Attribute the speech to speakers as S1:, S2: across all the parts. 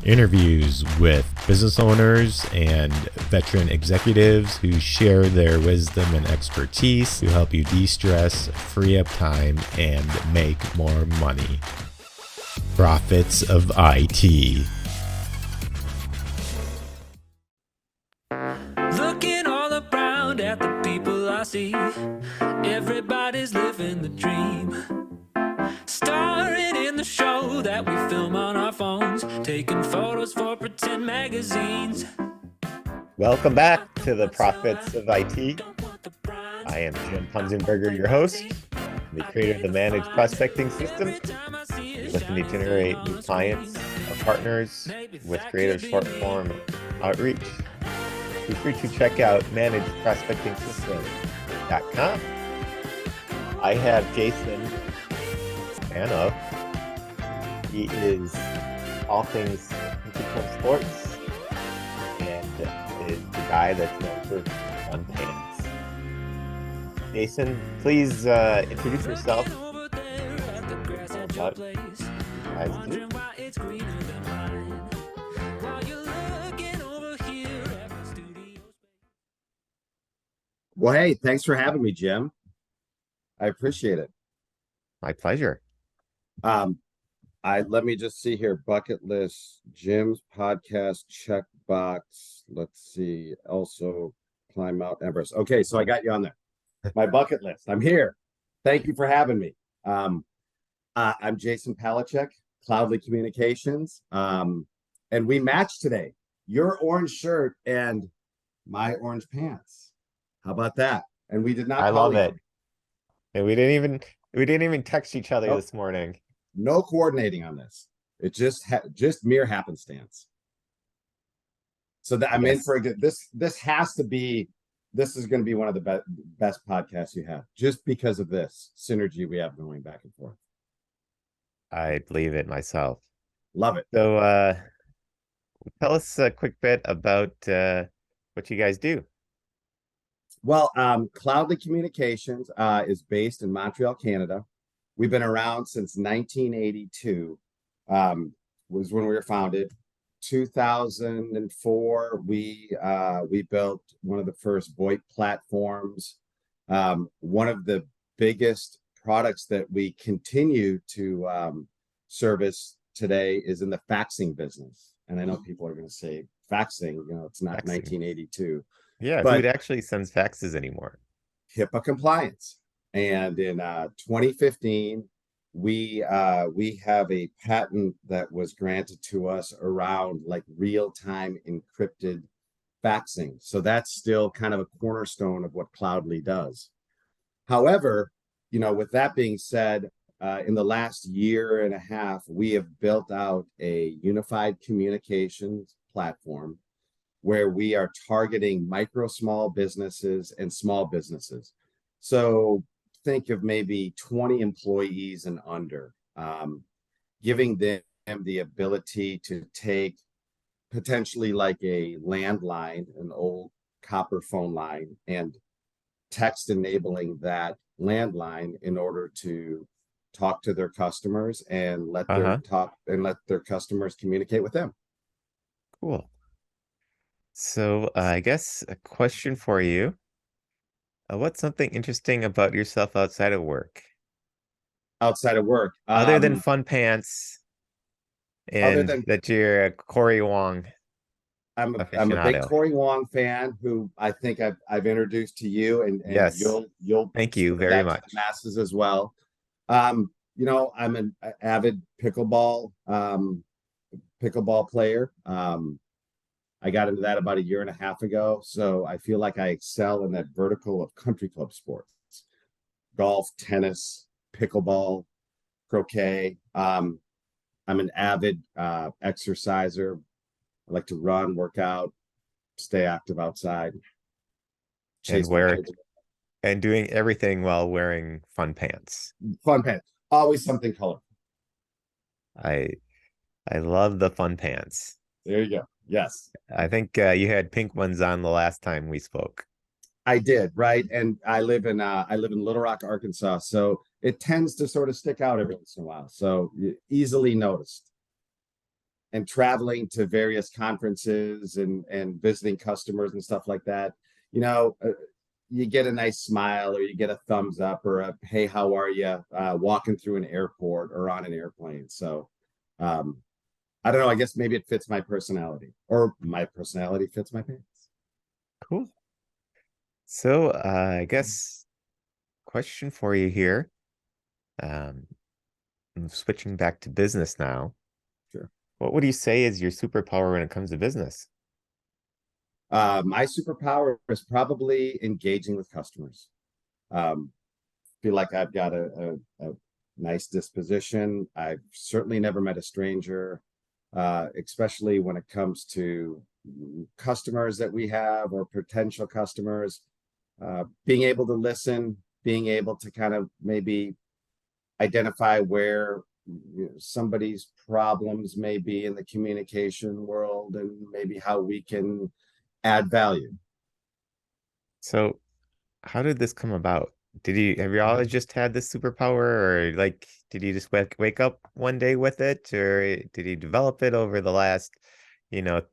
S1: Interviews with business owners and veteran executives who share their wisdom and expertise to help you de-stress, free up time, and make more money. Profits of IT.
S2: Looking all around at the people I see, everybody's living the dream. Starring in the show that we film on our phones, taking photos for pretend magazines.
S1: Welcome back to the Profits of IT. I am Jim Punzenberger, your host, the creator of the Managed Prospecting System. You're looking to generate new clients or partners with creative short-form outreach. Feel free to check out managedprospectingsystem.com. I have Jason Of. He is all things club sports and is the guy that's known for fun pants. Jason, please introduce yourself. What you guys do.
S3: Well, hey, thanks for having me, Jim. I appreciate it.
S1: My pleasure.
S3: Let me just see here. Bucket list, Jim's podcast checkbox. Let's see. Also climb Mount Everest. Okay, so I got you on there. My bucket list. I'm here. Thank you for having me. I'm Jason Palecek, Cloudly Communications. And we matched today. Your orange shirt and my orange pants. How about that? And we did not.
S1: I love it. And we didn't even text each other this morning.
S3: No coordinating on this. It just mere happenstance. So that I'm in for a good. This is going to be one of the best podcasts you have, just because of this synergy we have going back and forth.
S1: I believe it myself.
S3: Love it.
S1: So tell us a quick bit about what you guys do.
S3: Well, Cloudly Communications is based in Montreal, Canada. We've been around since 1982, was when we were founded. 2004, we built one of the first VoIP platforms. One of the biggest products that we continue to service today is in the faxing business. And I know people are going to say faxing, it's not faxing. 1982.
S1: Yeah, but who actually sends faxes anymore?
S3: HIPAA compliance. And in 2015, we have a patent that was granted to us around like real-time encrypted faxing. So that's still kind of a cornerstone of what Cloudly does. However, with that being said, in the last year and a half, we have built out a unified communications platform where we are targeting micro, small businesses and small businesses. So think of maybe 20 employees and under, giving them the ability to take potentially like a landline, an old copper phone line, and text enabling that landline in order to talk to their customers and let their customers communicate with them.
S1: Cool. So I guess a question for you. What's something interesting about yourself outside of work?
S3: Outside of work?
S1: Other than fun pants and that you're a Cory Wong
S3: I'm a big Cory Wong fan who I think I've introduced to you, and
S1: yes,
S3: you'll
S1: thank you very much.
S3: To the masses as well. I'm an avid pickleball player. I got into that about a year and a half ago, so I feel like I excel in that vertical of country club sports: golf, tennis, pickleball, croquet. I'm an avid exerciser. I like to run, work out, stay active outside,
S1: and doing everything while wearing fun pants.
S3: Fun pants, always something colorful.
S1: I love the fun pants.
S3: There you go. Yes.
S1: I think you had pink ones on the last time we spoke.
S3: I did, right? And I live in Little Rock, Arkansas, so it tends to sort of stick out every once in a while. So easily noticed. and traveling to various conferences and visiting customers and stuff like that, you know, you get a nice smile or you get a thumbs up or a hey, how are you, walking through an airport or on an airplane. So I don't know, I guess maybe it fits my personality, or my personality fits my pants.
S1: Cool. So I guess question for you here. I'm switching back to business now.
S3: Sure.
S1: What would you say is your superpower when it comes to business?
S3: My superpower is probably engaging with customers. Feel like I've got a nice disposition. I've certainly never met a stranger, especially when it comes to customers that we have or potential customers. Being able to listen, being able to kind of maybe identify where somebody's problems may be in the communication world and maybe how we can add value.
S1: So how did this come about? Have you always just had this superpower, or like did you just wake up one day with it, or did you develop it over the last, you know,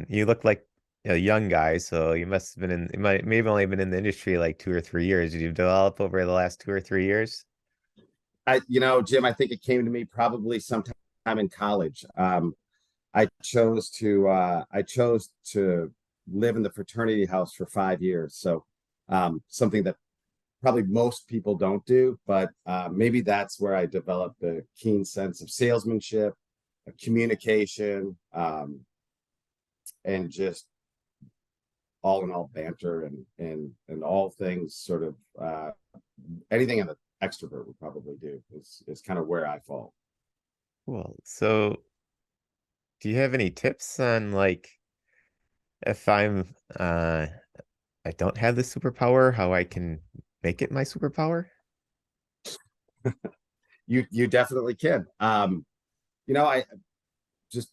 S1: you look like a young guy, so you must have been in, maybe only been in the industry like 2 or 3 years. Did you develop over the last 2 or 3 years?
S3: You know, Jim, I think it came to me probably sometime in college. I chose to live in the fraternity house for 5 years. So something that probably most people don't do, but maybe that's where I developed a keen sense of salesmanship, communication, and just all in all banter and all things sort of anything an extrovert would probably do is kind of where I fall.
S1: Cool. So do you have any tips on, like, if I don't have the superpower, how I can make it my superpower?
S3: You definitely can. You know, I just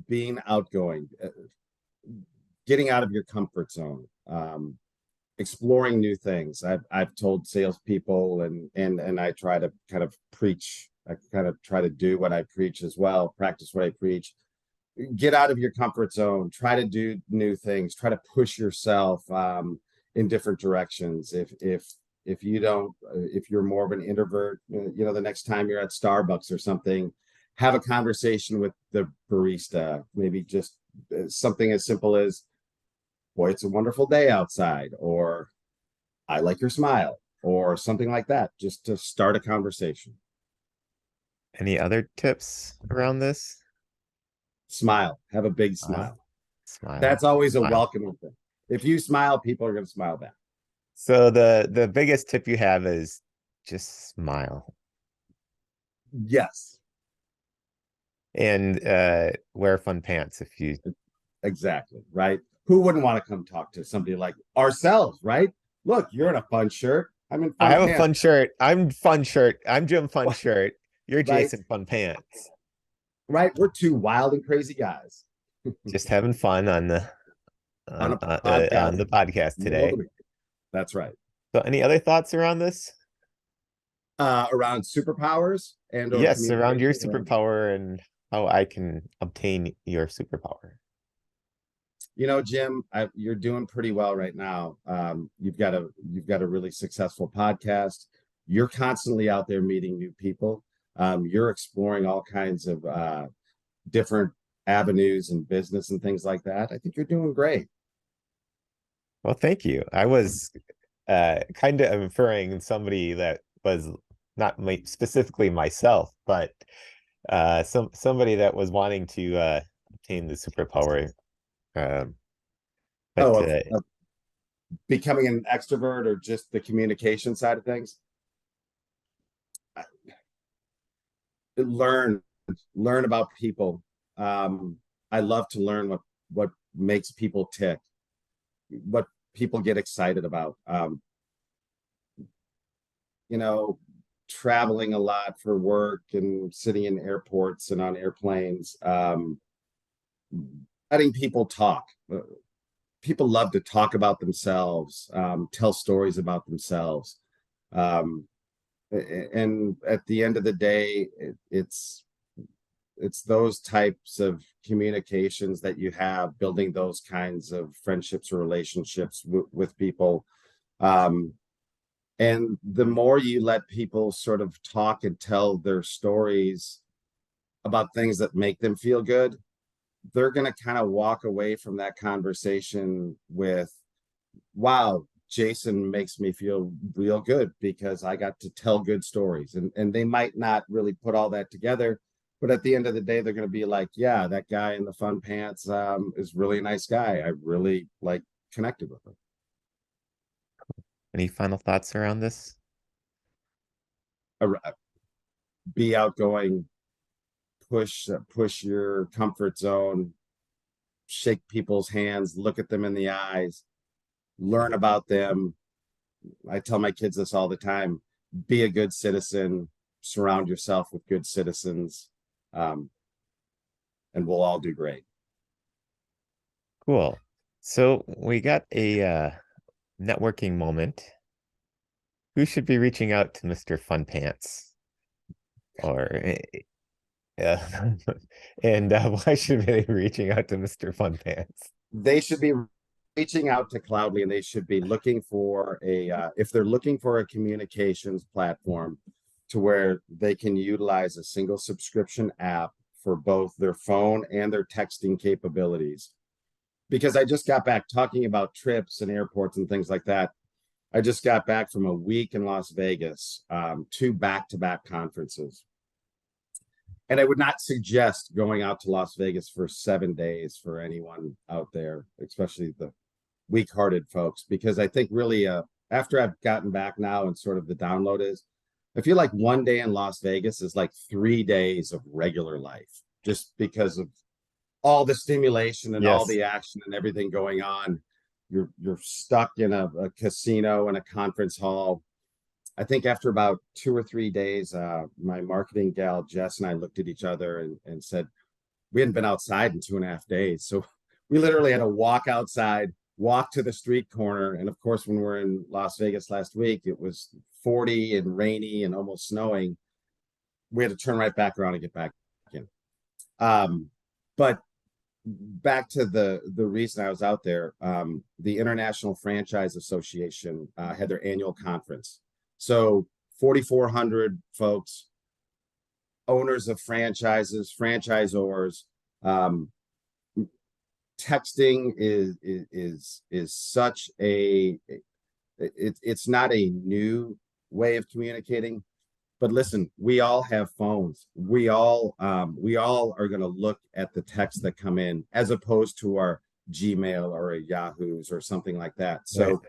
S3: being outgoing, getting out of your comfort zone, exploring new things. I've told salespeople and I try to kind of preach. I kind of try to do what I preach as well, practice what I preach. Get out of your comfort zone, try to do new things, try to push yourself in different directions. If you don't, if you're more of an introvert, you know, the next time you're at Starbucks or something, have a conversation with the barista. Maybe just something as simple as, boy, it's a wonderful day outside, or I like your smile, or something like that, just to start a conversation.
S1: Any other tips around this?
S3: Smile, have a big smile.
S1: Smile.
S3: That's always a
S1: Smile.
S3: welcoming thing. If you smile, people are going to smile back.
S1: So the biggest tip you have is just smile.
S3: Yes.
S1: And wear fun pants if you.
S3: Exactly, right? Who wouldn't want to come talk to somebody like ourselves, right? Look, you're in a fun shirt. I'm in fun
S1: I have
S3: pants.
S1: a fun shirt. I'm fun shirt. I'm Jim Fun Shirt. You're
S3: Right.
S1: Jason Fun Pants.
S3: Right? We're two wild and crazy guys.
S1: Just having fun on the
S3: On a
S1: on the podcast today.
S3: That's right.
S1: So any other thoughts around this?
S3: Around superpowers and or
S1: Yes, around your
S3: communication,
S1: superpower and how I can obtain your superpower.
S3: you know, Jim, you're doing pretty well right now. You've got a really successful podcast. You're constantly out there meeting new people. You're exploring all kinds of different avenues in business and things like that. I think you're doing great.
S1: Well, thank you. I was kind of inferring somebody that was not specifically myself, but somebody that was wanting to obtain the superpower.
S3: Of becoming an extrovert or just the communication side of things. Learn about people. I love to learn what makes people tick, what people get excited about. You know, traveling a lot for work and sitting in airports and on airplanes, letting people talk. People love to talk about themselves, tell stories about themselves. And at the end of the day, it's it's those types of communications that you have, building those kinds of friendships or relationships with people. And the more you let people sort of talk and tell their stories about things that make them feel good, they're going to kind of walk away from that conversation with, wow, Jason makes me feel real good because I got to tell good stories. And they might not really put all that together, but at the end of the day, they're going to be like, yeah, that guy in the fun pants is really a nice guy. I really like connected with him.
S1: Any final thoughts around this?
S3: Be outgoing, push your comfort zone, shake people's hands, look at them in the eyes, learn about them. I tell my kids this all the time: be a good citizen, surround yourself with good citizens, and we'll all do great.
S1: Cool. So we got a networking moment. Who should be reaching out to Mr. Fun Pants? Or and why should they be reaching out to Mr. Fun Pants?
S3: They should be reaching out to Cloudly, and they should be looking for if they're looking for a communications platform to where they can utilize a single subscription app for both their phone and their texting capabilities. Because I just got back talking about trips and airports and things like that. I just got back from a week in Las Vegas, 2 back-to-back conferences. And I would not suggest going out to Las Vegas for 7 days for anyone out there, especially the weak-hearted folks, because I think really after I've gotten back now and sort of the download is, I feel like 1 day in Las Vegas is like 3 days of regular life, just because of all the stimulation and all the action and everything going on. You're stuck in a casino and a conference hall. I think after about 2 or 3 days, my marketing gal, Jess, and I looked at each other and said, we hadn't been outside in 2.5 days. So we literally had to walk outside, walk to the street corner. And of course, when we're in Las Vegas last week, it was 40 and rainy and almost snowing. We had to turn right back around and get back in. But back to the reason I was out there, the International Franchise Association had their annual conference. So 4,400 folks, owners of franchises, franchisors. Texting is such a it's not a new way of communicating. But listen, we all have phones. We all are going to look at the texts that come in as opposed to our Gmail or a Yahoo's or something like that. So,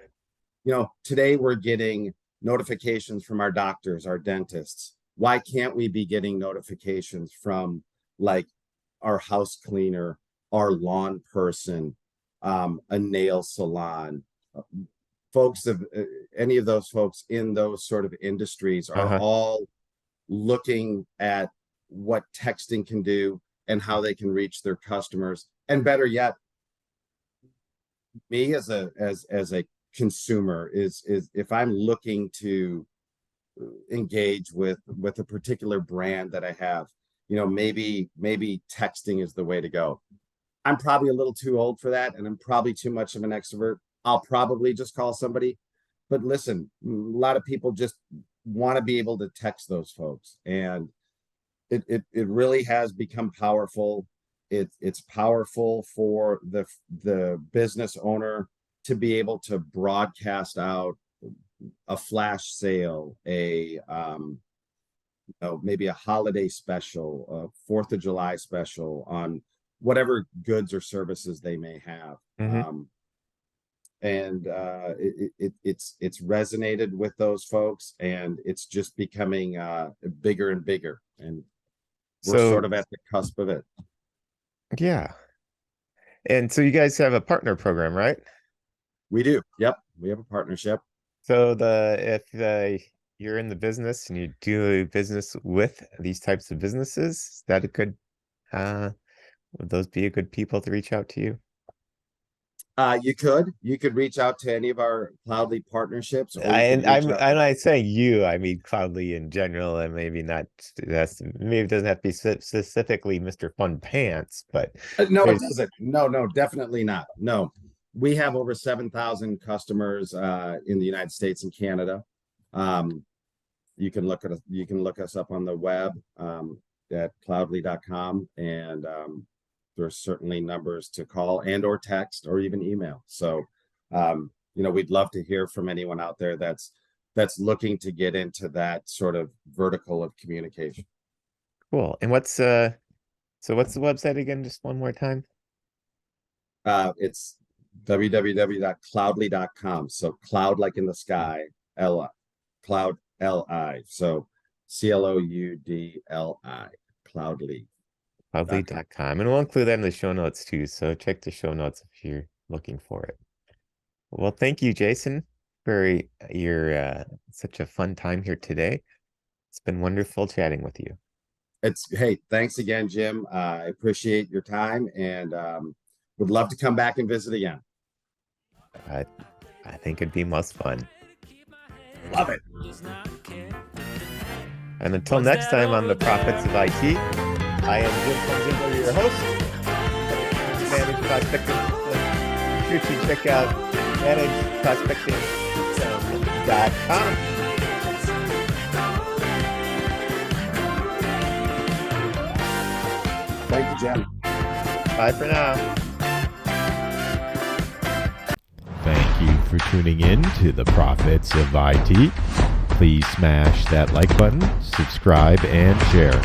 S3: today we're getting notifications from our doctors, our dentists. Why can't we be getting notifications from like our house cleaner, our lawn person, a nail salon? Folks of any of those folks in those sort of industries are all looking at what texting can do and how they can reach their customers. And better yet, me as a consumer is if I'm looking to engage with a particular brand that I have, maybe texting is the way to go. I'm probably a little too old for that, and I'm probably too much of an extrovert. I'll probably just call somebody. But listen, a lot of people just want to be able to text those folks. And it really has become powerful. It's powerful for the business owner to be able to broadcast out a flash sale, maybe a holiday special, a 4th of July special on whatever goods or services they may have. And it's resonated with those folks, and it's just becoming bigger and bigger, and we're sort of at the cusp of it.
S1: Yeah. And so you guys have a partner program, right?
S3: We do. Yep, we have a partnership.
S1: So if you're in the business and you do business with these types of businesses, would those be a good people to reach out to you?
S3: You could reach out to any of our Cloudly partnerships, or you
S1: And
S3: can reach out.
S1: I'm not saying you, I mean Cloudly in general, and maybe not, maybe it doesn't have to be specifically Mr. Fun Pants, but
S3: No, it
S1: there's-
S3: doesn't. No, definitely not. No, we have over 7,000 customers in the United States and Canada. You can look us up on the web at cloudly.com, and there's certainly numbers to call and or text or even email. So we'd love to hear from anyone out there that's looking to get into that sort of vertical of communication.
S1: Cool. And what's the website again, just one more time?
S3: It's www.cloudly.com. So cloud like in the sky, cloud L-I. So CLOUDLI, Cloudly.
S1: Cloudly.com. And we'll include that in the show notes too. So check the show notes if you're looking for it. Well, thank you, Jason, for your such a fun time here today. It's been wonderful chatting with you.
S3: Hey, thanks again, Jim. I appreciate your time, and would love to come back and visit again.
S1: I think it'd be most fun.
S3: Love it.
S1: And until next time on the Prophets of IT, I am Jim Punzenberger, your host. Managed Prospecting System. Be sure to check out managedprospectingsystem.com.
S3: Thank you, Jim.
S1: Bye for now.
S4: Thank you for tuning in to the Prophets of IT. Please smash that like button, subscribe, and share.